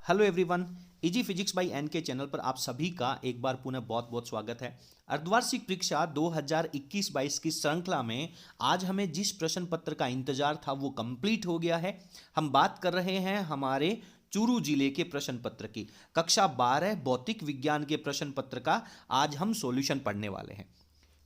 Hello everyone, easy physics by N K channel पर आप सभी का एक बार पुनः बहुत बहुत स्वागत है। अर्धवार्षिक परीक्षा 2021-22 की श्रृंखला में आज हमें जिस प्रश्न पत्र का इंतजार था वो कंप्लीट हो गया है। हम बात कर रहे हैं हमारे चूरू जिले के प्रश्न पत्र की कक्षा 12 भौतिक विज्ञान के प्रश्न पत्र का आज हम सॉल्यूशन पढ़ने वाले हैं।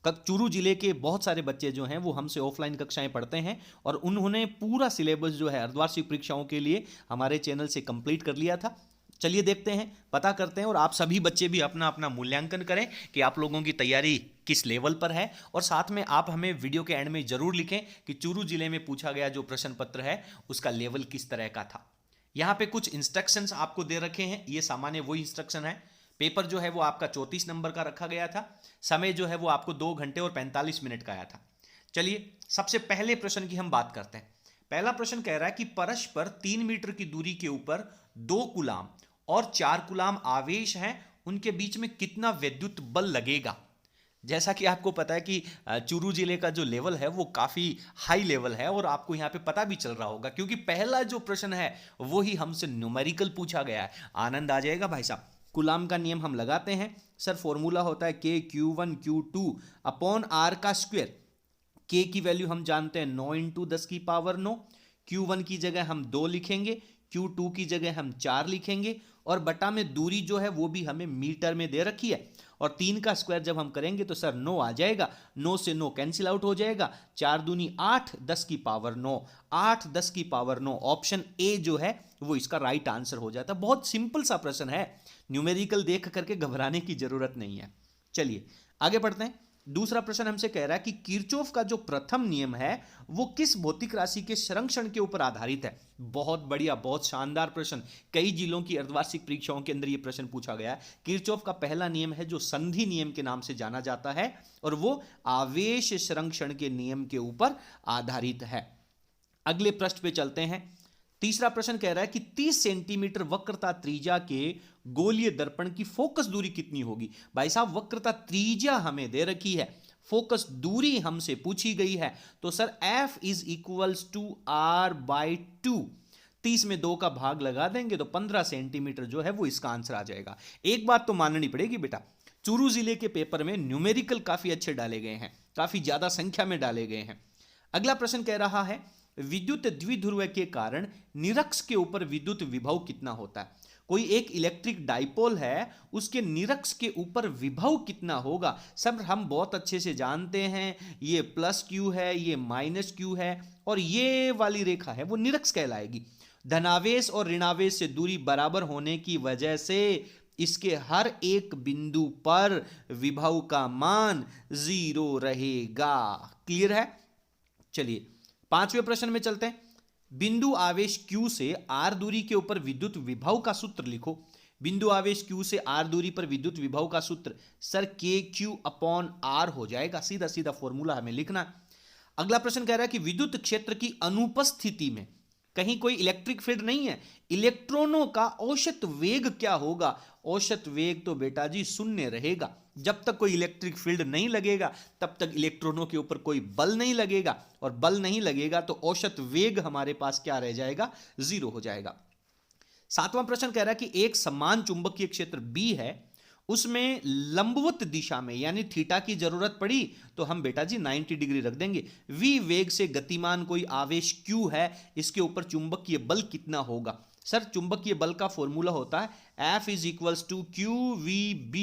चूरू जिले के बहुत सारे बच्चे जो हैं वो हमसे ऑफलाइन कक्षाएं पढ़ते हैं और उन्होंने पूरा सिलेबस जो है अर्धवार्षिक परीक्षाओं के लिए हमारे चैनल से कंप्लीट कर लिया था। चलिए देखते हैं, पता करते हैं और आप सभी बच्चे भी अपना अपना मूल्यांकन करें कि आप लोगों की तैयारी किस लेवल पर है। और साथ में आप हमें वीडियो के एंड में जरूर लिखें कि चूरू जिले में पूछा गया जो प्रश्न पत्र है उसका लेवल किस तरह का था। यहाँ पे कुछ इंस्ट्रक्शंस आपको दे रखे हैं, ये सामान्य वही इंस्ट्रक्शन है। पेपर जो है वो आपका 34 नंबर का रखा गया था। समय जो है वो आपको 2 घंटे और 45 मिनट का आया था। चलिए सबसे पहले प्रश्न की हम बात करते हैं। पहला प्रश्न कह रहा है कि परस्पर 3 मीटर की दूरी के ऊपर 2 कूलाम और 4 कूलाम आवेश हैं, उनके बीच में कितना विद्युत बल लगेगा। जैसा कि आपको पता है कि चूरू जिले का जो लेवल है वो काफ़ी हाई लेवल है और आपको यहाँ पे पता भी चल रहा होगा क्योंकि पहला जो प्रश्न है वो ही हमसे न्यूमेरिकल पूछा गया है। आनंद आ जाएगा भाई साहब। कूलाम का नियम हम लगाते हैं सर, फॉर्मूला होता है के Q1 Q2 अपॉन आर का स्क्वायर। के की वैल्यू हम जानते हैं 9 × 10⁹। Q1 की जगह हम 2 लिखेंगे, Q2 की जगह हम 4 लिखेंगे और बटा में दूरी जो है वो भी हमें मीटर में दे रखी है। और 3 का स्क्वायर जब हम करेंगे तो सर 9 आ जाएगा, 9 से 9 कैंसिल आउट हो जाएगा, 4 दूनी 8 10⁹ 8 10⁹। ऑप्शन ए जो है वो इसका राइट आंसर हो जाता है। बहुत सिंपल सा प्रश्न है, न्यूमेरिकल देख करके घबराने की जरूरत नहीं है। चलिए आगे बढ़ते हैं। दूसरा प्रश्न हमसे कह रहा है कि किरचॉफ का जो प्रथम नियम है वो किस भौतिक राशि के संरक्षण के ऊपर आधारित है। बहुत बढ़िया, बहुत शानदार प्रश्न। कई जिलों की अर्धवार्षिक परीक्षाओं के अंदर ये प्रश्न पूछा गया है। किरचॉफ का पहला नियम है जो संधि नियम के नाम से जाना जाता है और वो आवेश संरक्षण के नियम के ऊपर आधारित है। अगले पृष्ठ पे चलते हैं। तीसरा प्रश्न कह रहा है कि 30 सेंटीमीटर वक्रता त्रिज्या के गोलीय दर्पण की फोकस दूरी कितनी होगी। भाई साहब वक्रता त्रिज्या हमें दे रखी है, फोकस दूरी हमसे पूछी गई है, तो सर F = R/2। 30 में 2 का भाग लगा देंगे तो 15 सेंटीमीटर जो है वो इसका आंसर आ जाएगा। एक बात तो माननी पड़ेगी बेटा, चूरू जिले के पेपर में न्यूमेरिकल काफी अच्छे डाले गए हैं, काफी ज्यादा संख्या में डाले गए हैं। अगला प्रश्न कह रहा है विद्युत द्विध्रुव के कारण निरक्ष के ऊपर विद्युत विभव कितना होता है। कोई एक इलेक्ट्रिक डाइपोल है, उसके निरक्ष के ऊपर विभव कितना होगा। सब हम बहुत अच्छे से जानते हैं, ये +Q है, ये -Q है और ये वाली रेखा है वो निरक्ष कहलाएगी। धनावेश और ऋणावेश से दूरी बराबर होने की वजह से इसके हर एक बिंदु पर विभव का मान 0 रहेगा। क्लियर है। चलिए 5वें प्रश्न में चलते हैं। बिंदु आवेश Q से R दूरी के ऊपर विद्युत विभव का सूत्र लिखो। बिंदु आवेश Q से R दूरी पर विद्युत विभव का सूत्र सर KQ/R हो जाएगा। सीधा सीधा फॉर्मूला हमें लिखना। अगला प्रश्न कह रहा है कि विद्युत क्षेत्र की अनुपस्थिति में कहीं कोई इलेक्ट्रिक फील्ड नहीं है, इलेक्ट्रॉनों का औसत वेग क्या होगा। औसत वेग तो बेटा जी 0 रहेगा। जब तक कोई इलेक्ट्रिक फील्ड नहीं लगेगा तब तक इलेक्ट्रॉनों के ऊपर कोई बल नहीं लगेगा और बल नहीं लगेगा तो औसत वेग हमारे पास क्या रह जाएगा, 0 हो जाएगा। 7वां प्रश्न कह रहा है कि एक समान चुंबकीय क्षेत्र B है, उसमें लंबवत दिशा में यानी थीटा की जरूरत पड़ी तो हम बेटा जी 90 डिग्री रख देंगे। V वेग से गतिमान कोई आवेश Q है, इसके ऊपर चुंबकीय बल कितना होगा। सर चुंबकीय बल का फॉर्मूला होता है F = QVB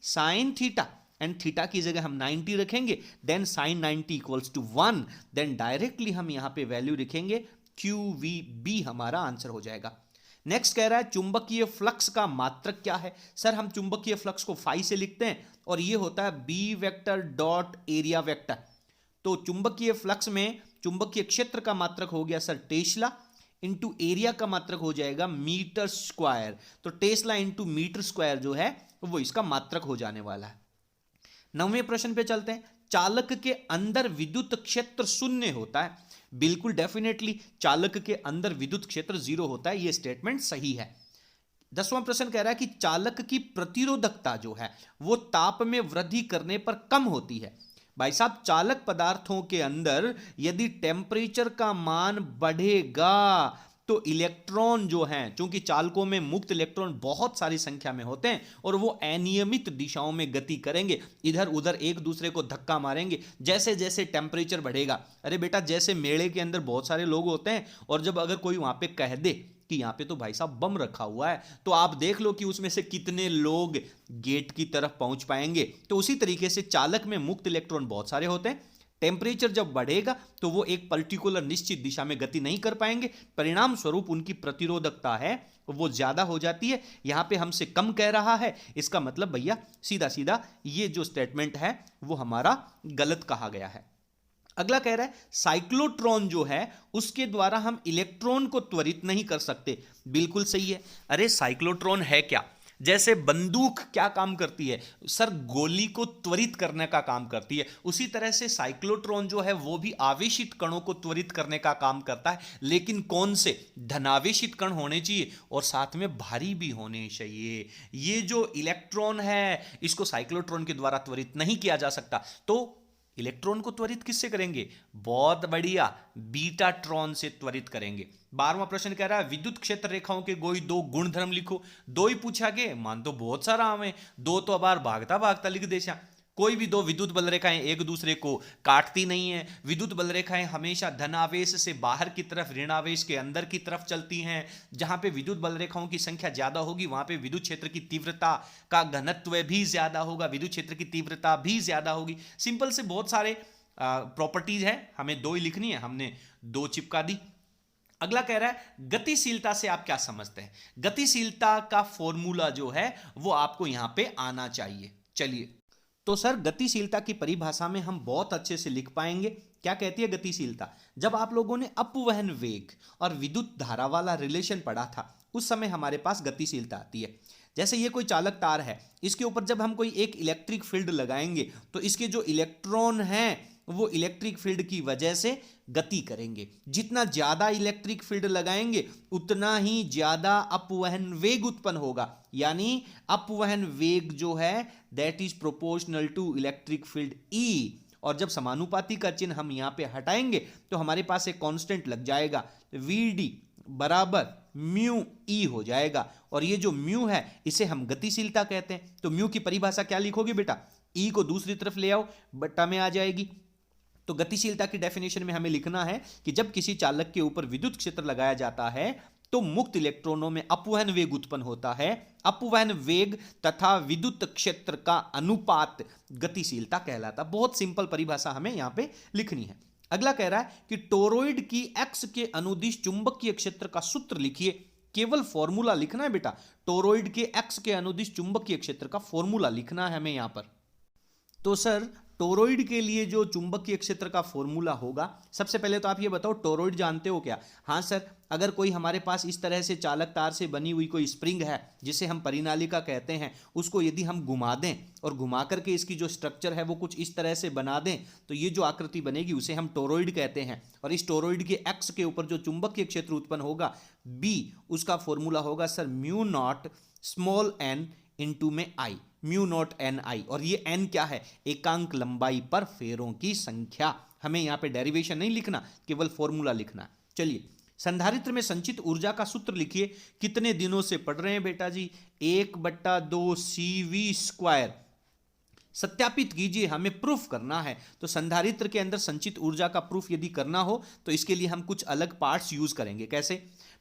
sin theta and theta की जगह हम 90 रखेंगे, देन sin 90 = 1, देन डायरेक्टली हम यहां पे वैल्यू लिखेंगे QVB हमारा आंसर हो जाएगा। नेक्स्ट कह रहा है चुंबकीय फ्लक्स का मात्रक क्या है। सर हम चुंबकीय फ्लक्स को फाई से लिखते हैं और ये होता है B/एरिया वेक्टर। तो चुंबकीय फ्लक्स में चुंबकीय क्षेत्र का मात्रक हो गया सर टेस्ला, इंटू एरिया का मात्रक हो जाएगा मीटर स्क्वायर। तो टेस्ला इंटू मीटर स्क्वायर जो है वो इसका मात्रक हो जाने वाला है। 9वें प्रश्न पे चलते हैं। चालक के अंदर विद्युत क्षेत्र 0 होता है। बिल्कुल डेफिनेटली चालक के अंदर विद्युत क्षेत्र 0 होता है, यह स्टेटमेंट सही है। 10वां प्रश्न कह रहा है कि चालक की प्रतिरोधकता जो है वो ताप में वृद्धि करने पर कम होती है। भाई साहब चालक पदार्थों के अंदर यदि टेम्परेचर का मान बढ़ेगा तो इलेक्ट्रॉन जो हैं, चूंकि चालकों में मुक्त इलेक्ट्रॉन बहुत सारी संख्या में होते हैं और वो अनियमित दिशाओं में गति करेंगे, इधर उधर एक दूसरे को धक्का मारेंगे जैसे जैसे टेम्परेचर बढ़ेगा। अरे बेटा, जैसे मेले के अंदर बहुत सारे लोग होते हैं और जब अगर कोई वहां पे कह दे कि यहां पे तो भाई साहब बम रखा हुआ है, तो आप देख लो कि उसमें से कितने लोग गेट की तरफ पहुंच पाएंगे। तो उसी तरीके से चालक में मुक्त इलेक्ट्रॉन बहुत सारे होते हैं। टेम्परेचर जब बढ़ेगा तो वो एक पर्टिकुलर निश्चित दिशा में गति नहीं कर पाएंगे, परिणाम स्वरूप उनकी प्रतिरोधकता है वो ज्यादा हो जाती है। यहां पे हमसे कम कह रहा है, इसका मतलब भैया सीधा सीधा ये जो स्टेटमेंट है वो हमारा गलत कहा गया है। अगला कह रहा है साइक्लोट्रॉन जो है उसके द्वारा हम इलेक्ट्रॉन को त्वरित नहीं कर सकते। बिल्कुल सही है। अरे साइक्लोट्रॉन है क्या? जैसे बंदूक क्या काम करती है सर? गोली को त्वरित करने का काम करती है। उसी तरह से साइक्लोट्रॉन जो है वो भी आवेशित कणों को त्वरित करने का काम करता है, लेकिन कौन से? धनावेशित कण होने चाहिए और साथ में भारी भी होने चाहिए। ये जो इलेक्ट्रॉन है इसको साइक्लोट्रॉन के द्वारा त्वरित नहीं किया जा सकता। तो इलेक्ट्रॉन को त्वरित किससे करेंगे? बहुत बढ़िया, बीटाट्रॉन से त्वरित करेंगे। 12वां प्रश्न कह रहा है विद्युत क्षेत्र रेखाओं के कोई दो गुणधर्म लिखो। दो ही पूछा गया, मान तो बहुत सारा हमें, दो तो बार भागता भागता लिख दे। कोई भी दो विद्युत बल रेखाएं एक दूसरे को काटती नहीं है। विद्युत बल रेखाएं हमेशा धनावेश से बाहर की तरफ, ऋणावेश के अंदर की तरफ चलती हैं। जहां पे विद्युत बल रेखाओं की संख्या ज्यादा होगी वहां पे विद्युत क्षेत्र की तीव्रता का घनत्व भी ज्यादा होगा, विद्युत क्षेत्र की तीव्रता भी ज्यादा होगी। सिंपल से बहुत सारे प्रॉपर्टीज है, हमें दो ही लिखनी है, हमने दो चिपका दी। अगला कह रहा है गतिशीलता से आप क्या समझते हैं? गतिशीलता का फॉर्मूला जो है वो आपको यहां पे आना चाहिए। चलिए, तो सर गतिशीलता की परिभाषा में हम बहुत अच्छे से लिख पाएंगे। क्या कहती है गतिशीलता? जब आप लोगों ने अपवहन वेग और विद्युत धारा वाला रिलेशन पढ़ा था उस समय हमारे पास गतिशीलता आती है। जैसे ये कोई चालक तार है, इसके ऊपर जब हम कोई एक इलेक्ट्रिक फील्ड लगाएंगे तो इसके जो इलेक्ट्रॉन हैं वो इलेक्ट्रिक फील्ड की वजह से गति करेंगे। जितना ज्यादा इलेक्ट्रिक फील्ड लगाएंगे उतना ही ज्यादा अपवहन वेग उत्पन्न होगा, यानी अपवहन वेग जो है that is proportional to electric field E. और जब समानुपाती का चिन्ह हम यहां पे हटाएंगे तो हमारे पास एक कांस्टेंट लग जाएगा, वी डी बराबर म्यू ई हो जाएगा। और ये जो म्यू है इसे हम गतिशीलता कहते हैं। तो म्यू की परिभाषा क्या लिखोगे बेटा? ई को दूसरी तरफ ले आओ, बट्टा में आ जाएगी। तो गतिशीलता की डेफिनेशन में हमें लिखना है कि जब किसी चालक के ऊपर विद्युत क्षेत्र लगाया जाता है तो मुक्त इलेक्ट्रॉनों में अपवहन वेग उत्पन्न होता है। अपवहन वेग तथा विद्युत क्षेत्र का अनुपात गतिशीलता कहलाता। बहुत सिंपल परिभाषा हमें यहां पे लिखनी है। अगला कह रहा है कि टोरॉइड की एक्स के अनुदिश चुंबकीय क्षेत्र का सूत्र लिखिए। केवल फॉर्मूला लिखना है बेटा, टोरॉइड के एक्स के अनुदिश चुंबकीय क्षेत्र का फॉर्मूला लिखना है हमें यहां पर। तो सर टोरॉइड के लिए जो चुंबकीय क्षेत्र का फॉर्मूला होगा, सबसे पहले तो आप ये बताओ टोरॉइड जानते हो क्या? हाँ सर, अगर कोई हमारे पास इस तरह से चालक तार से बनी हुई कोई स्प्रिंग है जिसे हम परिनालिका कहते हैं, उसको यदि हम घुमा दें और घुमा करके इसकी जो स्ट्रक्चर है वो कुछ इस तरह से बना दें तो ये जो आकृति बनेगी उसे हम टोरॉइड कहते हैं। और इस टोरॉइड के एक्स के ऊपर जो चुंबकीय क्षेत्र उत्पन्न होगा बी, उसका फॉर्मूला होगा sir mu naught small n into में I, mu naught n I. और ये एन क्या है? एकांक लंबाई पर फेरों की संख्या। हमें यहां पे डेरिवेशन नहीं लिखना, केवल फॉर्मूला लिखना है। चलिए, संधारित्र में संचित ऊर्जा का सूत्र लिखिए। कितने दिनों से पढ़ रहे हैं बेटा जी? 1/2 CV स्क्वायर। सत्यापित कीजिए, हमें प्रूफ करना है। तो संधारित्र के अंदर संचित ऊर्जा का प्रूफ यदि करना हो तो इसके लिए हम कुछ अलग पार्ट्स यूज करेंगे। कैसे?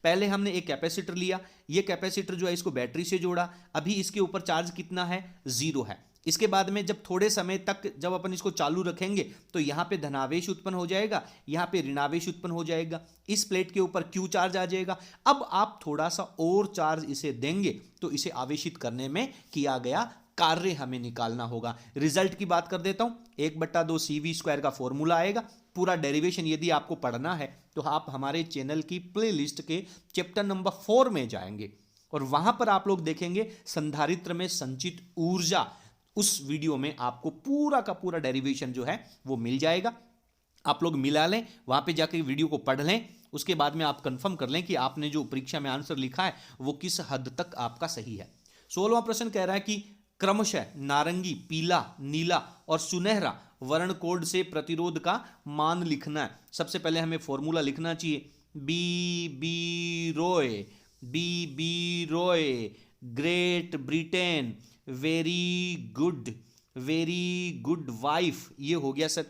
पहले हमने एक कैपेसिटर लिया, ये कैपेसिटर जो है इसको बैटरी से जोड़ा, अभी इसके ऊपर चार्ज कितना है? 0 है। इसके बाद में जब थोड़े समय तक जब अपन इसको चालू रखेंगे तो यहाँ पे धनावेश उत्पन्न हो जाएगा, यहाँ पे ऋणावेश उत्पन्न हो जाएगा, इस प्लेट के ऊपर Q चार्ज आ जाएगा। अब आप थोड़ा सा और चार्ज इसे देंगे तो इसे आवेशित करने में किया गया कार्य हमें निकालना होगा। रिजल्ट की बात कर देता हूं, 1/2 CV स्क्वायर का फॉर्मूला आएगा। पूरा डेरिवेशन यदि आपको पढ़ना है तो आप हमारे चैनल की प्लेलिस्ट के चैप्टर नंबर 4 में जाएंगे और वहां पर आप लोग देखेंगे संधारित्र में संचित ऊर्जा। उस वीडियो में आपको पूरा का पूरा डेरिवेशन जो है वो मिल जाएगा। आप लोग मिला लें, वहां पे जाकर वीडियो को पढ़ लें, उसके बाद में आप कंफर्म कर लें कि आपने जो परीक्षा में आंसर लिखा है वो किस हद तक आपका सही है। 16वां प्रश्न कह रहा है कि क्रमशः नारंगी, पीला, नीला और सुनहरा वर्ण कोड से प्रतिरोध का मान लिखना है। सबसे पहले हमें फॉर्मूला लिखना चाहिए। B B Roy, Great Britain, very good wife, ये हो गया सर।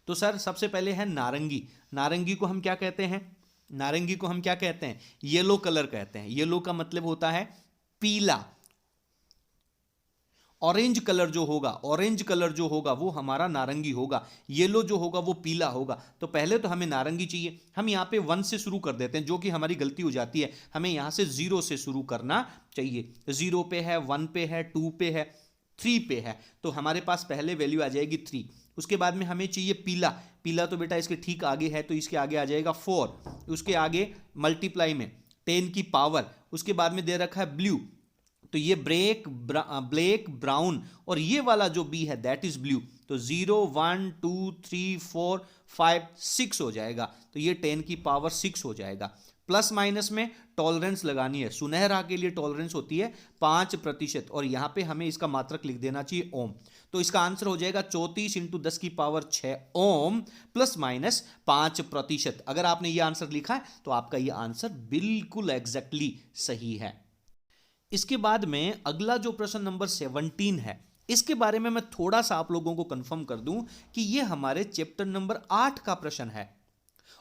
तो सर सबसे पहले है नारंगी। नारंगी को हम क्या कहते हैं? नारंगी को हम क्या कहते हैं? येलो कलर कहते हैं। येलो का मतलब होता है पीला। ऑरेंज कलर जो होगा वो हमारा नारंगी होगा। येलो जो होगा वो पीला होगा। तो पहले तो हमें नारंगी चाहिए। हम यहां पे 1 से शुरू कर देते हैं, जो कि हमारी गलती हो जाती है। हमें यहां से 0 से शुरू करना चाहिए। 0 पे है, 1 पे है, 2 पे है, 3 पे है। तो हमारे पास पहले वैल्यू आ जाएगी 3। उसके बाद में हमें चाहिए पीला। पीला तो बेटा इसके ठीक आगे है, तो इसके आगे आ जाएगा 4। उसके आगे मल्टीप्लाई में 10 की पावर। उसके बाद में दे रखा है ब्लू, तो ये ब्लैक ब्राउन, और ये वाला जो बी है दैट इज ब्लू। तो 0 1 2 3 4 5 6 हो जाएगा। तो ये 10 की पावर 6 हो जाएगा। प्लस माइनस में टॉलरेंस लगानी है। सुनहरा के लिए टॉलरेंस होती है 5%, और यहां पे हमें इसका मात्रक लिख देना चाहिए ओम। तो इसका आंसर हो जाएगा 34 × 10 की पावर 6 ओम प्लस माइनस 5%। अगर आपने ये आंसर लिखा है तो आपका ये आंसर बिल्कुल एग्जैक्टली सही है। इसके बाद में अगला जो प्रश्न नंबर 17 है, इसके बारे में मैं थोड़ा सा आप लोगों को कंफर्म कर दूं कि ये हमारे चैप्टर नंबर 8 का प्रश्न है।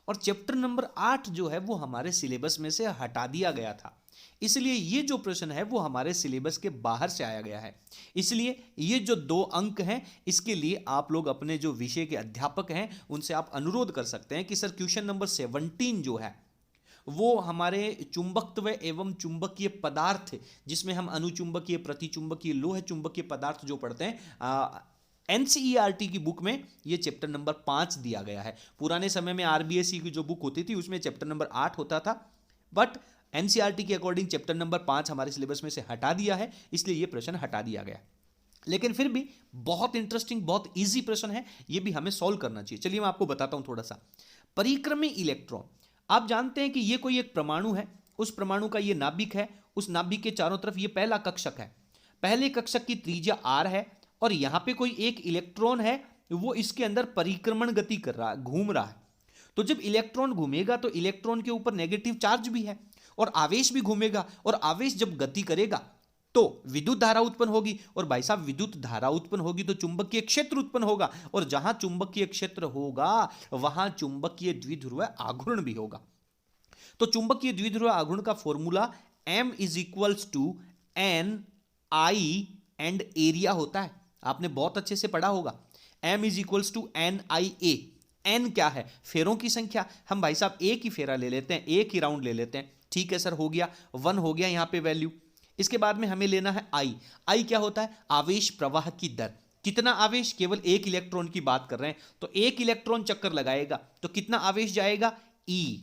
और चैप्टर नंबर 8 जो है वो हमारे सिलेबस में से हटा दिया गया था, इसलिए ये जो प्रश्न है वो हमारे सिलेबस के बाहर से आया गया है। इसलिए ये जो 2 अंक हैं, इसके लिए आप लोग अपने जो विषय के अध्यापक हैं उनसे आप अनुरोध कर सकते हैं कि सर क्वेश्चन नंबर 17 जो है वो हमारे चुंबकत्व एवं चुंबकीय पदार्थ, जिसमें हम अनुचुंबकीय, प्रतिचुंबकीय, लोह चुंबकीय पदार्थ जो पढ़ते हैं, एनसीईआरटी की बुक में ये चैप्टर नंबर 5 दिया गया है। पुराने समय में आरबीएसई की जो बुक होती थी उसमें चैप्टर नंबर 8 होता था, बट एनसीईआरटी के अकॉर्डिंग चैप्टर नंबर 5 हमारे सिलेबस में से हटा दिया है, इसलिए ये प्रश्न हटा दिया गया। लेकिन फिर भी बहुत इंटरेस्टिंग, बहुत ईजी प्रश्न है, ये भी हमें सॉल्व करना चाहिए। चलिए मैं आपको बताता हूं थोड़ा सा। परिक्रमी इलेक्ट्रॉन, आप जानते हैं कि ये कोई एक परमाणु है, उस परमाणु का ये नाभिक है, उस नाभिक के चारों तरफ ये पहला कक्षक है। पहले कक्षक की त्रिज्या r है, और यहां पे कोई एक इलेक्ट्रॉन है, वो इसके अंदर परिक्रमण गति कर रहा है, घूम रहा है। तो जब इलेक्ट्रॉन घूमेगा तो इलेक्ट्रॉन के ऊपर नेगेटिव चार्ज भी है, और आवेश भी घूमेगा, और आवेश जब गति करेगा तो विद्युत धारा उत्पन्न होगी, और भाई साहब विद्युत धारा उत्पन्न होगी तो चुंबकीय क्षेत्र उत्पन्न होगा, और जहां चुंबकीय क्षेत्र होगा वहां चुंबकीय द्विध्रुव आघूर्ण भी होगा। तो चुंबकीय द्विध्रुव आघूर्ण का formula m = n I and area होता है। आपने बहुत अच्छे से पढ़ा होगा। m = NIA। n क्या है? फेरों की संख्या। हम भाई साहब एक ही फेरा ले लेते हैं, एक ही राउंड ले लेते हैं। ठीक है सर, हो गया 1 हो गया यहां पे वैल्यू। इसके बाद में हमें लेना है I क्या होता है? आवेश प्रवाह की दर। कितना आवेश? केवल एक इलेक्ट्रॉन की बात कर रहे हैं, तो एक इलेक्ट्रॉन चक्कर लगाएगा तो कितना आवेश जाएगा? E।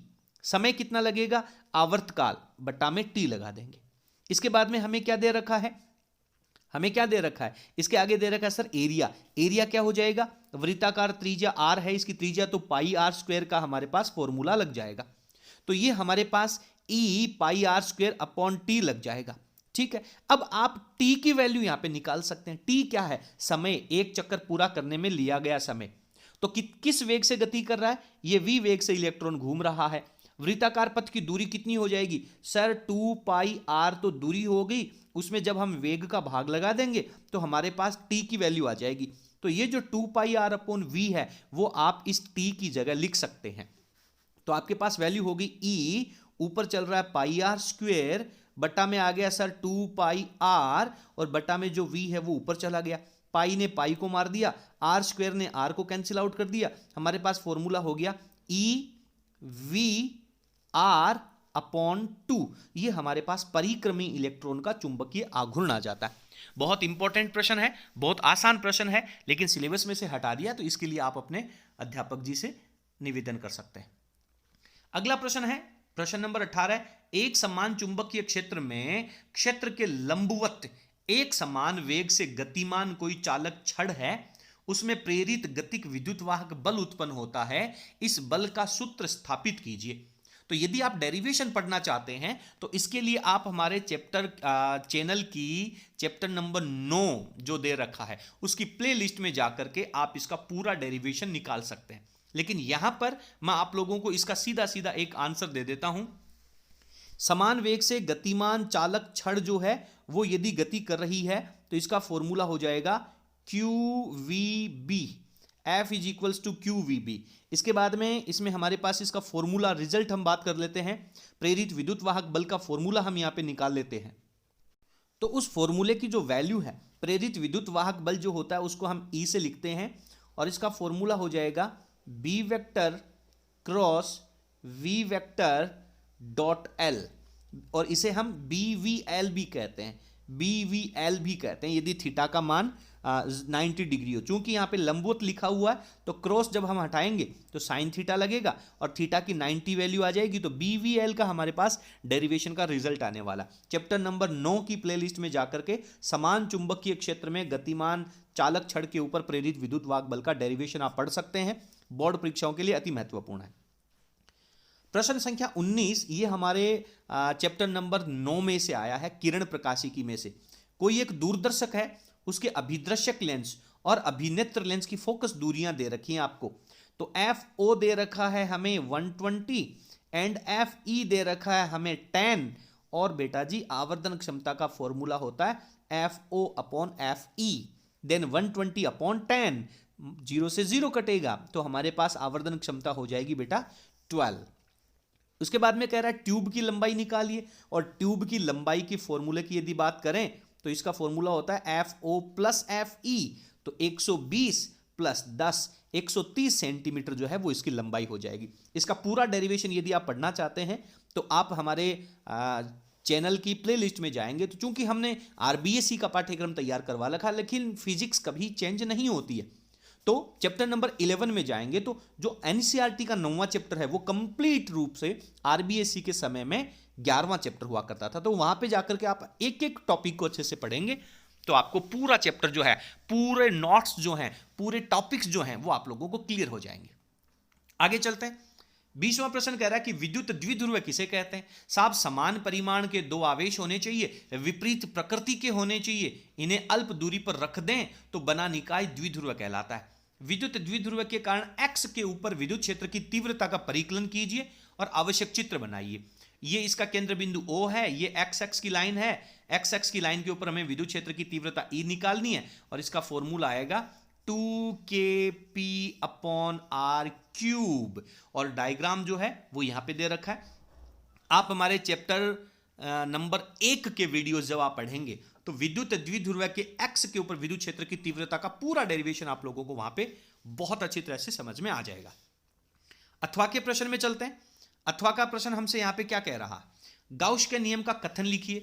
समय कितना लगेगा? आवर्तकाल बटा में T लगा देंगे। इसके बाद में हमें क्या दे रखा है? इसके आगे दे रखा है सर एरिया। एरिया क्या हो जाएगा? वृत्ताकार त्रिज्या r है, इसकी त्रिज्या, तो πr² का हमारे पास फॉर्मूला लग जाएगा। तो ये हमारे पास E πr²/T लग जाएगा। ठीक है, अब आप T की वैल्यू यहां पे निकाल सकते हैं। T क्या है? समय, एक चक्कर पूरा करने में लिया गया समय। तो किस वेग से गति कर रहा है? ये v वेग से इलेक्ट्रॉन घूम रहा है। वृत्ताकार पथ की दूरी कितनी हो जाएगी सर? 2πr तो दूरी हो गई, उसमें जब हम वेग का भाग लगा देंगे तो हमारे पास T की वैल्यू आ जाएगी। तो ये जो 2πr/v है वो आप इस T की जगह लिख सकते हैं। तो आपके पास वैल्यू होगी E, ऊपर चल रहा है πr², बटा में आ गया सर 2πr, और बटा में जो v है वो ऊपर चला गया। पाई ने पाई को मार दिया, r² ने r को कैंसिल आउट कर दिया। हमारे पास फॉर्मूला हो गया EV/r/2। ये हमारे पास परिक्रमी इलेक्ट्रॉन का चुंबकीय आघूर्ण आ जाता है। बहुत इंपॉर्टेंट प्रश्न है, बहुत आसान प्रश्न है, लेकिन सिलेबस में से हटा दिया, तो इसके लिए आप अपने अध्यापक जी से निवेदन कर सकते हैं। अगला प्रश्न है प्रश्न नंबर 18। एक समान चुंबकीय क्षेत्र में क्षेत्र के लंबवत एक समान वेग से गतिमान कोई चालक छड़ है, उसमें प्रेरित गतिक विद्युत वाहक बल उत्पन्न होता है। इस बल का सूत्र स्थापित कीजिए। तो यदि आप डेरिवेशन पढ़ना चाहते हैं तो इसके लिए आप हमारे चैनल की चैप्टर नंबर 9 जो दे रखा है उसकी प्लेलिस्ट में जाकर के आप इसका पूरा डेरिवेशन निकाल सकते हैं। लेकिन यहां पर मैं आप लोगों को इसका सीधा सीधा एक आंसर दे देता हूं। समान वेग से गतिमान चालक छड़ जो है वो यदि गति कर रही है तो इसका फॉर्मूला हो जाएगा q v B, F is equals to q v B. इसके बाद में इसमें हमारे पास इसका फॉर्मूला रिजल्ट हम बात कर लेते हैं। प्रेरित विद्युत वाहक बल का फॉर्मूला हम यहां पे निकाल लेते हैं। तो उस फॉर्मूले की जो वैल्यू है, प्रेरित विद्युत वाहक बल जो होता है उसको हम ई से लिखते हैं और इसका फॉर्मूला हो जाएगा B vector cross v vector dot l, और इसे हम बी वी एल भी कहते हैं, बी वी एल भी कहते हैं यदि थीटा का मान 90 डिग्री हो। चूंकि यहाँ पे लंबवत लिखा हुआ है तो क्रॉस जब हम हटाएंगे तो साइन थीटा लगेगा और थीटा की 90 वैल्यू आ जाएगी, तो बी वी एल का हमारे पास डेरिवेशन का रिजल्ट आने वाला। चैप्टर नंबर 9 की प्लेलिस्ट में जाकर के समान चुंबकीय क्षेत्र में गतिमान चालक छड़ के ऊपर प्रेरित विद्युत वाहक बल का डेरिवेशन आप पढ़ सकते हैं, बोर्ड परीक्षाओं के लिए अति महत्वपूर्ण है। प्रश्न संख्या 19 ये हमारे चैप्टर नंबर 9 में से आया है, किरण प्रकाशिकी में से। कोई एक दूरदर्शक है, उसके अभिदृश्यक लेंस और अभिनेत्र लेंस की फोकस दूरियां दे रखी हैं आपको। तो एफ ओ दे रखा है हमें 120 एंड एफ ई दे रखा है हमें 10, और बेटा जी आवर्धन क्षमता का फॉर्मूला होता है f o upon f e, then 120 upon 10, 0 से 0 कटेगा तो हमारे पास आवर्धन क्षमता हो जाएगी बेटा 12। उसके बाद में कह रहा है ट्यूब की लंबाई निकालिए, और ट्यूब की लंबाई की फॉर्मूले की यदि बात करें तो इसका फॉर्मूला होता है f o plus f e, तो 120 प्लस 10 130 सेंटीमीटर जो है वो इसकी लंबाई हो जाएगी। इसका पूरा डेरिवेशन यदि आप पढ़ना चाहते हैं तो आप हमारे चैनल की प्लेलिस्ट में जाएंगे। तो चूंकि हमने आरबीएससी का पाठ्यक्रम तैयार करवा रखा, लेकिन फिजिक्स कभी चेंज नहीं होती है, तो चैप्टर नंबर 11 में जाएंगे तो जो एनसीईआरटी का 9वां चैप्टर है वो कंप्लीट रूप से आरबीएससी के समय में 11वां चैप्टर हुआ करता था। तो वहां पे जाकर के आप एक एक टॉपिक को अच्छे से पढ़ेंगे तो आपको पूरा चैप्टर जो है, पूरे नोट्स जो हैं, पूरे टॉपिक्स जो हैं वो आप लोगों को क्लियर हो जाएंगे। आगे चलते हैं। 20वां प्रश्न कह रहा है कि विद्युत द्विध्रुव किसे कहते हैं? साहब समान परिमाण के दो आवेश होने चाहिए, विपरीत प्रकृति के होने चाहिए, इन्हें अल्प दूरी पर रख दें तो बना निकाय द्विध्रुव कहलाता है। विद्युत द्विध्रुव के कारण एक्स के ऊपर विद्युत क्षेत्र की तीव्रता का परिकलन कीजिए और आवश्यक चित्र बनाइए। ये इसका केंद्र बिंदु O है, ये एक्स एक्स की लाइन है, एक्स एक्स की लाइन के ऊपर हमें विद्युत क्षेत्र की तीव्रता E निकालनी है और इसका फॉर्मूला आएगा 2kp अपॉन आर क्यूब, और डायग्राम जो है वो यहां पे दे रखा है। आप हमारे चैप्टर नंबर 1 के वीडियोस जब आप पढ़ेंगे तो विद्युत द्विध्रुव के एक्स के ऊपर विद्युत क्षेत्र की तीव्रता का पूरा डेरिवेशन आप लोगों को वहां पे बहुत अच्छी तरह से समझ में आ जाएगा। अथवा के प्रश्न में चलते हैं। अथवा का प्रश्न हमसे यहां पे क्या कह रहा? गाउस के नियम का कथन लिखिए।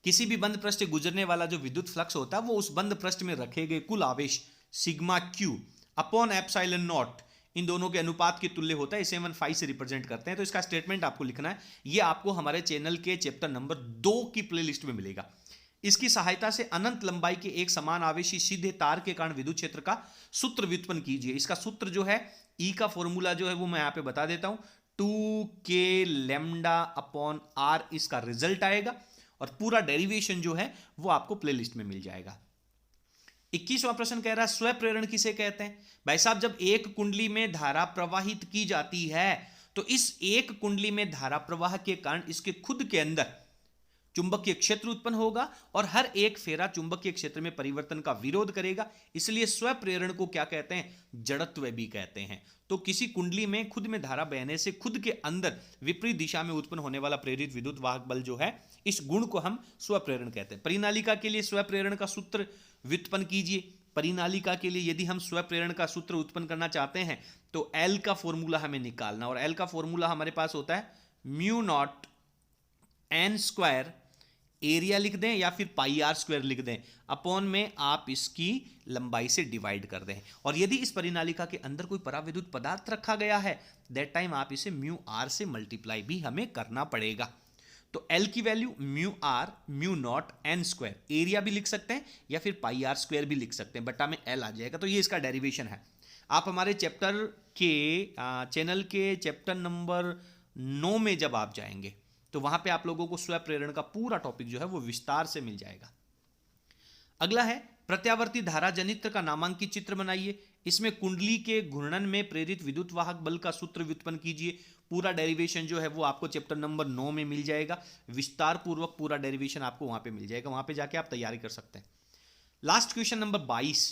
किसी भी बंद पृष्ठ से गुजरने वाला जो विद्युत फ्लक्स होता है वो उस बंद पृष्ठ में रखे गए कुल आवेश sigma Q upon epsilon not in दोनों के अनुपात के तुल्य होता है। इसे हम फाई से रिप्रेजेंट करते हैं। तो इसका स्टेटमेंट आपको लिखना है। ये आपको हमारे चैनल के चैप्टर नंबर 2 की प्लेलिस्ट में मिलेगा। इसकी सहायता से अनंत लंबाई के एक समान आवेशी सीधे तार के कारण विद्युत क्षेत्र का सूत्र व्युत्पन्न कीजिए। इसका सूत्र जो है ई का फॉर्मूला जो है वो मैं यहां पे बता देता हूं, 2k लैम्डा अपॉन आर इसका रिजल्ट आएगा और पूरा डेरिवेशन जो है वो आपको प्लेलिस्ट में मिल जाएगा। 21वां प्रश्न कह रहा है स्वप्रेरण किसे कहते हैं? भाई साहब जब एक कुंडली में धारा प्रवाहित की जाती है तो इस एक कुंडली में धारा प्रवाह के कारण इसके खुद के अंदर चुंबकीय क्षेत्र उत्पन्न होगा और हर एक फेरा चुंबकीय क्षेत्र में परिवर्तन का विरोध करेगा। इसलिए स्वप्रेरण को क्या कहते हैं? जड़त्व भी कहते हैं। तो किसी कुंडली में खुद में धारा बहने से खुद के अंदर विपरीत दिशा में उत्पन्न होने वाला प्रेरित विद्युत वाहक बल जो है, इस गुण को हम स्वप्रेरण कहते हैं। परिनालिका के लिए स्वप्रेरण का सूत्र व्युत्पन्न कीजिए। परिनालिका के लिए यदि हम स्वप्रेरण का सूत्र उत्पन्न करना चाहते हैं तो एल का फॉर्मूला हमें निकालना, और एल का फॉर्मूला हमारे पास होता है mu naught n square, area लिख दें या फिर पाई आर स्क्वायर लिख दें, अपॉन में आप इसकी लंबाई से डिवाइड कर दें। और यदि इस परिनालिका के अंदर कोई पराविद्युत पदार्थ रखा गया है दैट टाइम आप इसे म्यू आर से मल्टीप्लाई भी हमें करना पड़ेगा। तो एल की value mu r mu naught n square, area भी लिख सकते हैं या फिर पाई आर स्क्वायर भी लिख सकते हैं, बटा में एल आ जाएगा। तो ये इसका डेरिवेशन है। आप हमारे चैप्टर के चैनल के चैप्टर नंबर 9 में जब आप जाएंगे तो वहां पे आप लोगों को स्वप्रेरण का पूरा टॉपिक जो है वो विस्तार से मिल जाएगा। अगला है प्रत्यावर्ती धारा जनित्र का नामांकित चित्र बनाइए। इसमें कुंडली के घूर्णन में प्रेरित विद्युत वाहक बल का सूत्र व्युत्पन्न कीजिए। पूरा डेरिवेशन जो है वो आपको चैप्टर नंबर 9 में मिल जाएगा। विस्तार पूर्वक पूरा डेरिवेशन आपको वहां पे मिल जाएगा, वहां पे जाके आप तैयारी कर सकते हैं। लास्ट क्वेश्चन नंबर 22,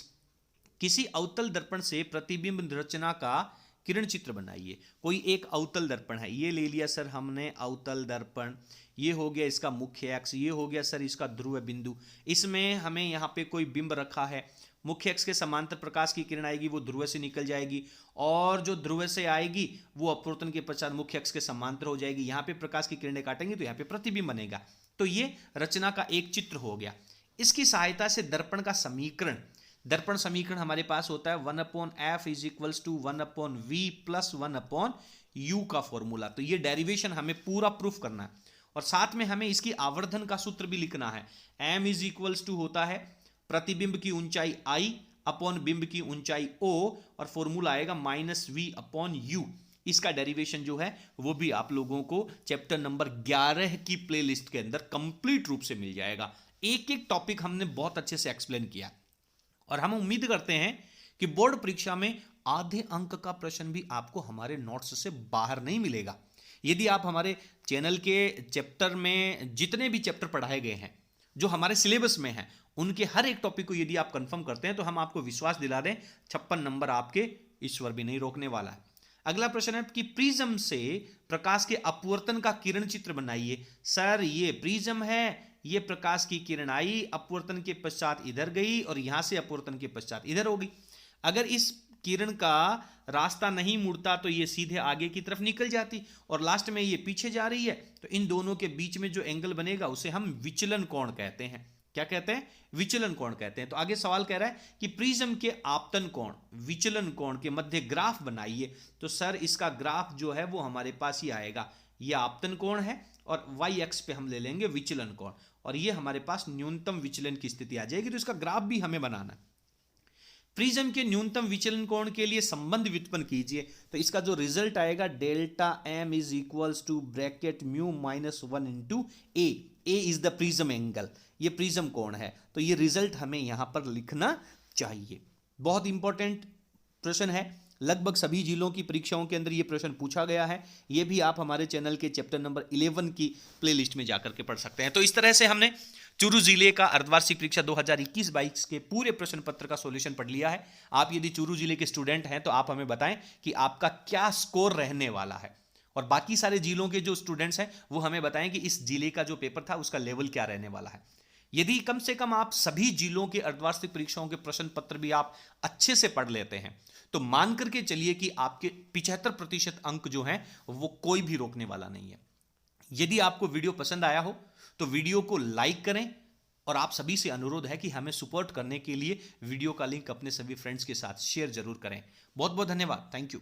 किसी अवतल दर्पण से प्रतिबिंब रचना का किरण चित्र बनाइए। कोई एक अवतल दर्पण है, ये ले लिया सर हमने अवतल दर्पण, ये हो गया इसका मुख्य अक्ष, ये हो गया सर इसका ध्रुव बिंदु। इसमें हमें यहाँ पे कोई बिंब रखा है, मुख्य अक्ष के समांतर प्रकाश की किरण आएगी, वो ध्रुव से निकल जाएगी, और जो ध्रुव से आएगी वो अपवर्तन के पश्चात मुख्य अक्ष के समांतर हो जाएगी। यहाँ पे प्रकाश की किरणें काटेंगे तो यहाँ पे प्रतिबिंब बनेगा। तो ये रचना का एक चित्र हो गया। इसकी सहायता से दर्पण का समीकरण, दर्पण समीकरण हमारे पास होता है 1/f is equals to 1/v plus 1/u का फॉर्मूला। तो ये डेरिवेशन हमें पूरा प्रूफ करना है, और साथ में हमें इसकी आवर्धन का सूत्र भी लिखना है। m इज इक्वल्स टू होता है प्रतिबिंब की ऊंचाई i अपॉन बिंब की ऊंचाई o, और फॉर्मूला आएगा -v/u। इसका डेरिवेशन जो है वो भी आप लोगों को चैप्टर नंबर 11 की प्लेलिस्ट के अंदर कंप्लीट रूप से मिल जाएगा। एक एक टॉपिक हमने बहुत अच्छे से एक्सप्लेन किया, और हम उम्मीद करते हैं कि बोर्ड परीक्षा में आधे अंक का प्रश्न भी आपको हमारे नोट्स से बाहर नहीं मिलेगा। यदि आप हमारे चैनल के चैप्टर में जितने भी चैप्टर पढ़ाए गए हैं जो हमारे सिलेबस में हैं, उनके हर एक टॉपिक को यदि आप कंफर्म करते हैं तो हम आपको विश्वास दिला दें 56 नंबर आपके ईश्वर भी नहीं रोकने वाला है। अगला प्रश्न है कि प्रिज्म से प्रकाश के अपवर्तन का किरण चित्र बनाइए। सर ये प्रिज्म है, ये प्रकाश की किरण आई, अपवर्तन के पश्चात इधर गई, और यहां से अपवर्तन के पश्चात इधर होगी। अगर इस किरण का रास्ता नहीं मुड़ता तो ये सीधे आगे की तरफ निकल जाती, और लास्ट में ये पीछे जा रही है, तो इन दोनों के बीच में जो एंगल बनेगा उसे हम विचलन कोण कहते हैं। क्या कहते हैं? विचलन कोण कहते हैं। तो आगे सवाल कह रहा है कि प्रिज्म के आपतन कोण विचलन कोण के मध्य ग्राफ बनाइए। तो सर इसका ग्राफ जो है वो हमारे पास ही आएगा, ये आपतन कोण है और y अक्ष पे हम ले लेंगे विचलन कोण, और ये हमारे पास न्यूनतम विचलन की स्थिति आ जाएगी। तो इसका ग्राफ भी हमें बनाना है। प्रिज्म के न्यूनतम विचलन कोण के लिए संबंध व्युत्पन्न कीजिए। तो इसका जो रिजल्ट आएगा delta m is equals to bracket mu -1 into A. A is the prism angle, ये प्रिज्म कोण है। तो ये रिजल्ट हमें यहां पर लिखना चाहिए। बहुत इंपॉर्टेंट प्रश्न है, लगभग सभी जिलों की परीक्षाओं के अंदर ये प्रश्न पूछा गया है। ये भी आप हमारे चैनल के चैप्टर नंबर 11 की प्लेलिस्ट में जाकर के पढ़ सकते हैं। तो इस तरह से हमने चूरू जिले का अर्धवार्षिक परीक्षा 2021-22 के पूरे प्रश्न पत्र का सॉल्यूशन पढ़ लिया है। आप यदि चूरू जिले के स्टूडेंट हैं तो आप हमें बताएं कि आपका क्या स्कोर रहने वाला है, और बाकी सारे जिलों के जो स्टूडेंट्स हैं वो हमें बताएं कि इस जिले का जो पेपर था उसका लेवल क्या रहने वाला है। यदि कम से कम आप सभी जिलों के अर्धवार्षिक परीक्षाओं के प्रश्न पत्र भी आप अच्छे से पढ़ लेते हैं तो मान करके चलिए कि आपके 75% अंक जो हैं वो कोई भी रोकने वाला नहीं है। यदि आपको वीडियो पसंद आया हो तो वीडियो को लाइक करें, और आप सभी से अनुरोध है कि हमें सपोर्ट करने के लिए वीडियो का लिंक अपने सभी फ्रेंड्स के साथ शेयर जरूर करें। बहुत बहुत धन्यवाद। Thank you.